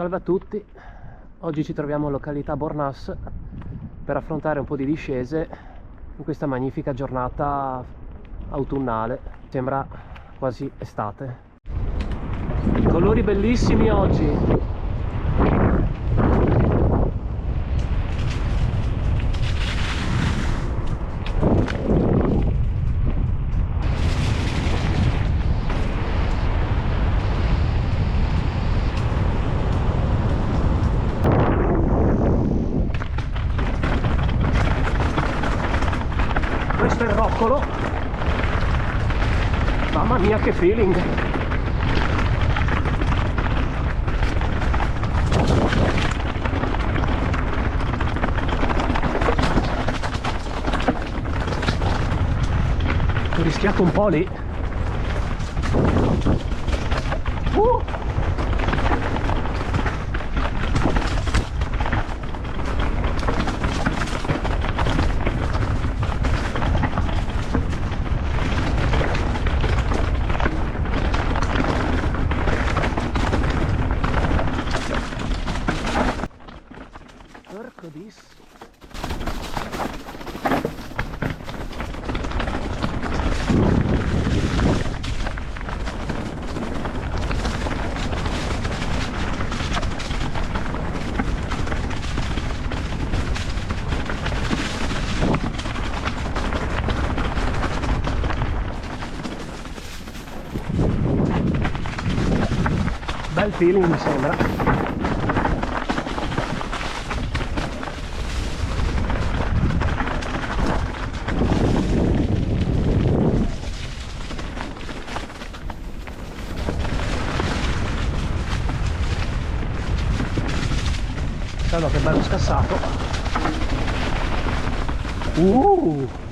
Salve a tutti, oggi ci troviamo in località Bornas per affrontare un po' di discese in questa magnifica giornata autunnale, sembra quasi estate. Colori bellissimi oggi. Questo è il roccolo, mamma mia che feeling! Ho rischiato un po' lì. Porco dis. Bel feeling mi sembra. Guarda che bello scassato. Urco.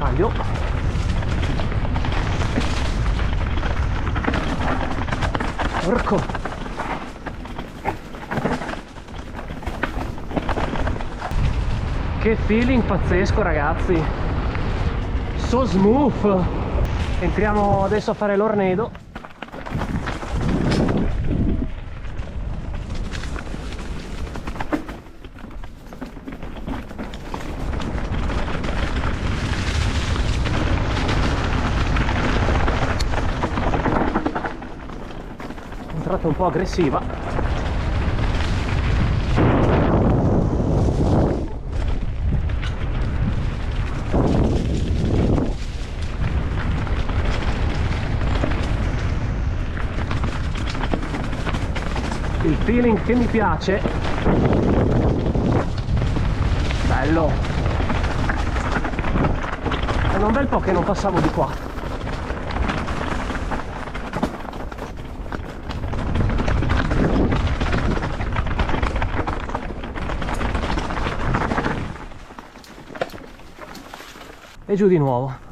Aglio. Porco. Che feeling pazzesco ragazzi. So smooth. Entriamo adesso a fare l'ornedo. Entrata un po' aggressiva. Il feeling che mi piace. Bello. È un bel po' che non passavo di qua. E giù di nuovo.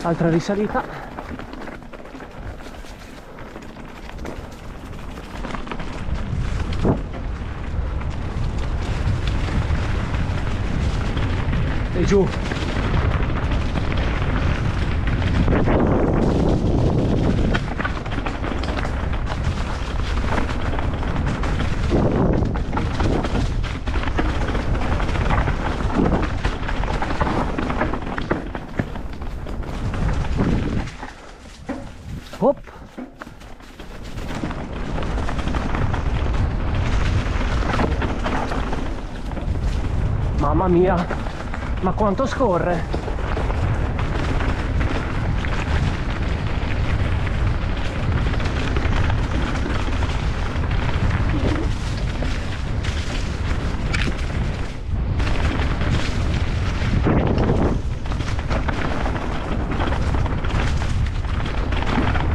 Altra risalita. E giù. Hop. Mamma mia, ma quanto scorre!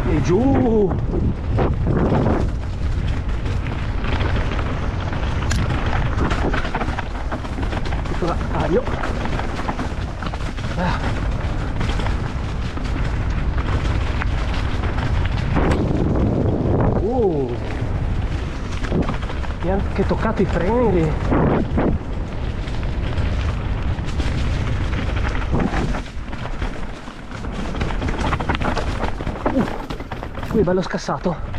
E giù! Taglio. Mi ha anche toccato i freni. Qui è bello scassato.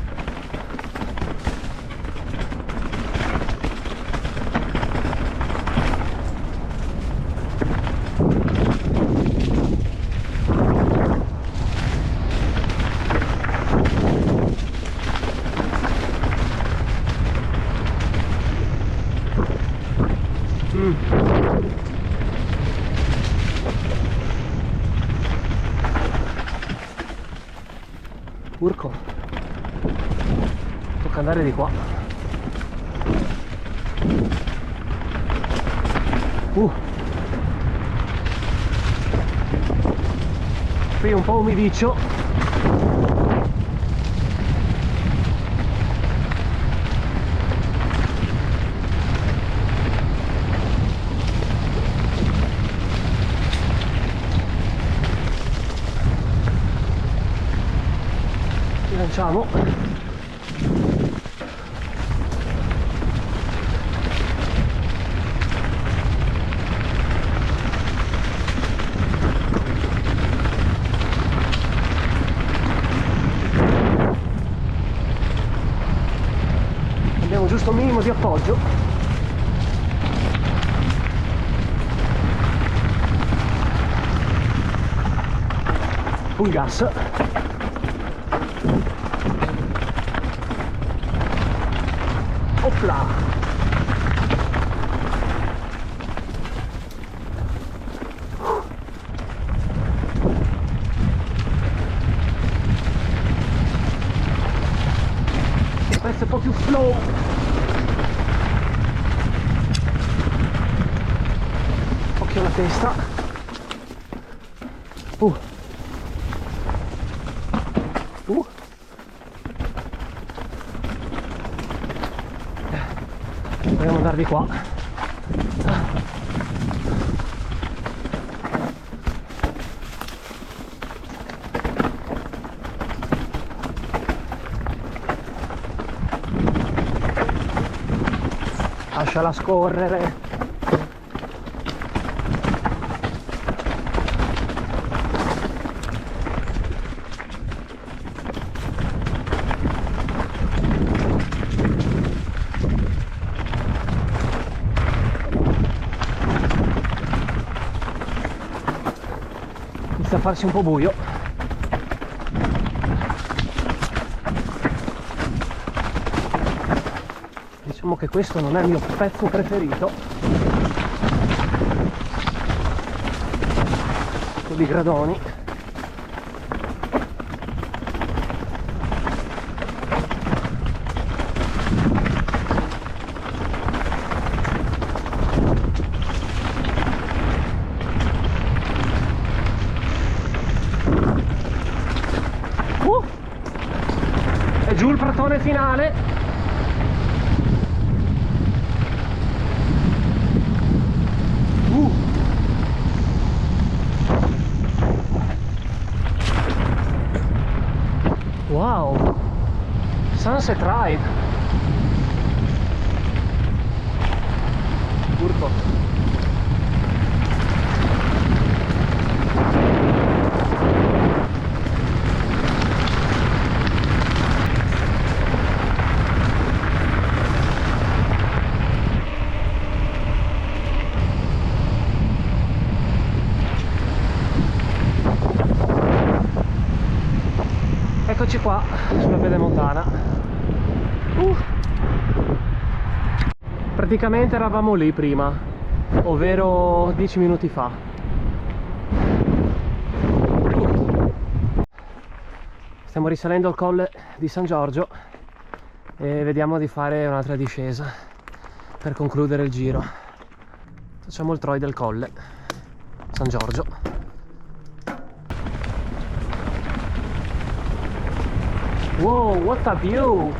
Urco, tocca andare di qua. Qui è un po' umidiccio. Lanciamo. Abbiamo giusto un minimo di appoggio. Un gas. Opla! Questo è un po' più flow. Occhio alla testa. Dobbiamo andare di qua. Lasciala scorrere. Inizia a farsi un po' buio. Diciamo che questo non è il mio pezzo preferito. Con i gradoni. E giù il pratone finale. Wow, Sunset Ride. Urco. Eccoci qua sulla pedemontana. Praticamente eravamo lì prima, ovvero 10 minuti fa. Stiamo risalendo il colle di San Giorgio e vediamo di fare un'altra discesa per concludere il giro. Facciamo il Troy del colle San Giorgio. Wow, what a view!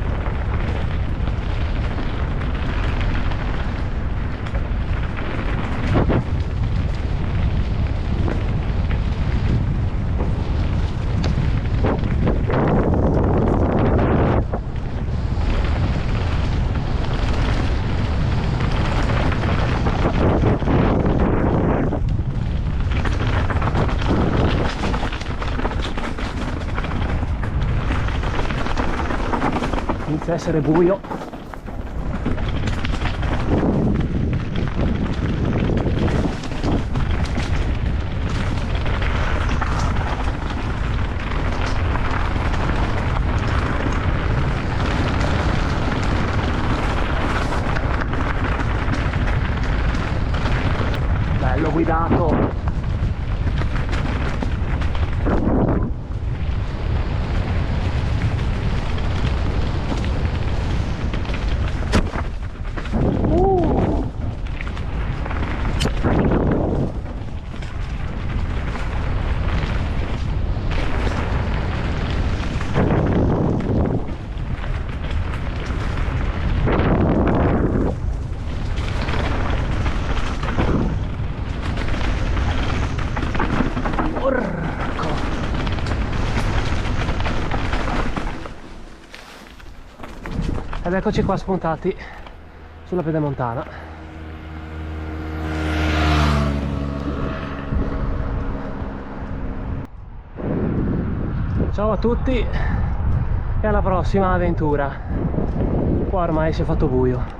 Inizia a essere buio. Bello guidato. Ed eccoci qua spuntati sulla pedemontana. Ciao a tutti e alla prossima avventura. Qua ormai si è fatto buio.